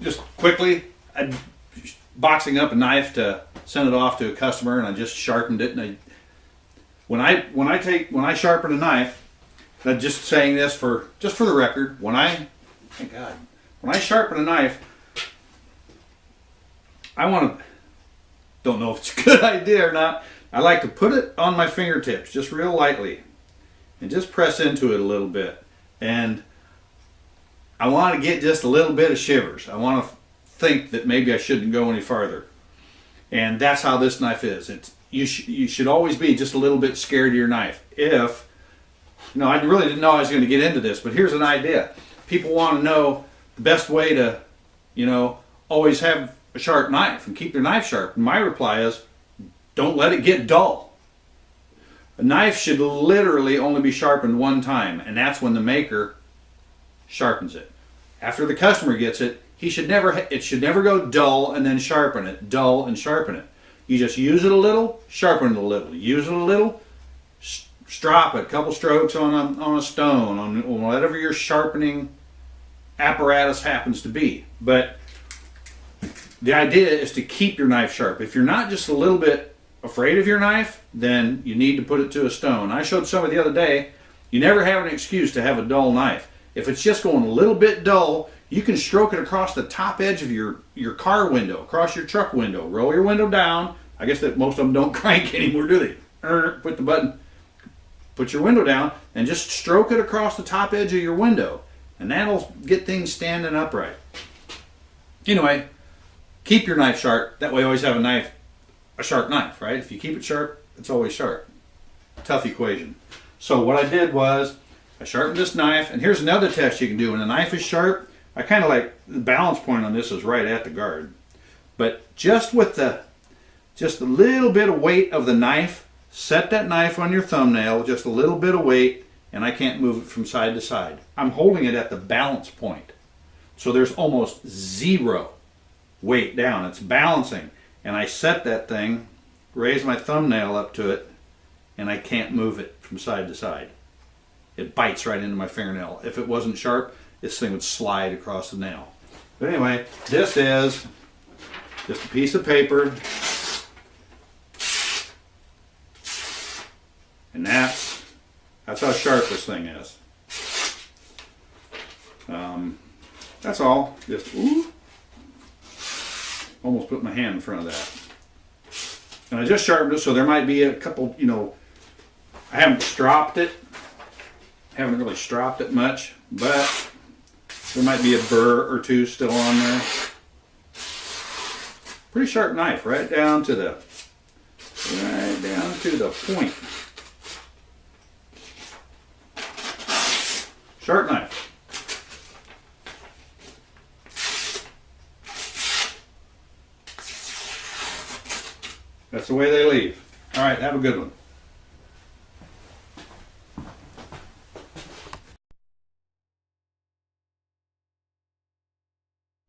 Just quickly, I'm boxing up a knife to send it off to a customer, and I just sharpened it. And when I sharpen a knife, I'm just saying this for the record. When I sharpen a knife, don't know if it's a good idea or not. I like to put it on my fingertips just real lightly and just press into it a little bit. And I want to get just a little bit of shivers. I want to think that maybe I shouldn't go any farther. And that's how this knife is. You should always be just a little bit scared of your knife. I really didn't know I was going to get into this, but here's an idea. People want to know the best way to, always have a sharp knife and keep your knife sharp. And my reply is, don't let it get dull. A knife should literally only be sharpened one time, and that's when the maker sharpens it. After the customer gets it, it should never go dull and then sharpen it, dull and sharpen it. You just use it a little, sharpen it a little. Use it a little, strop it, a couple strokes on a stone, on whatever your sharpening apparatus happens to be. But the idea is to keep your knife sharp. If you're not just a little bit afraid of your knife, then you need to put it to a stone. I showed somebody the other day, you never have an excuse to have a dull knife. If it's just going a little bit dull, you can stroke it across the top edge of your car window, across your truck window. Roll your window down. I guess that most of them don't crank anymore, do they? Put the button, put your window down, and just stroke it across the top edge of your window. And that'll get things standing upright. Anyway, keep your knife sharp. That way you always have a sharp knife, right? If you keep it sharp, it's always sharp. Tough equation. So what I did was, I sharpened this knife, and here's another test you can do. When the knife is sharp, I kind of like, the balance point on this is right at the guard. But just with a little bit of weight of the knife, set that knife on your thumbnail, just a little bit of weight, and I can't move it from side to side. I'm holding it at the balance point. So there's almost zero weight down. It's balancing. And I set that thing, raise my thumbnail up to it, and I can't move it from side to side. It bites right into my fingernail. If it wasn't sharp, this thing would slide across the nail. But anyway, this is just a piece of paper. And that's how sharp this thing is. That's all. Just, almost put my hand in front of that. And I just sharpened it, so there might be a couple, I haven't stropped it. Haven't really stropped it much, but there might be a burr or two still on there. Pretty sharp knife, right down to the point. Sharp knife. That's the way they leave. All right, have a good one.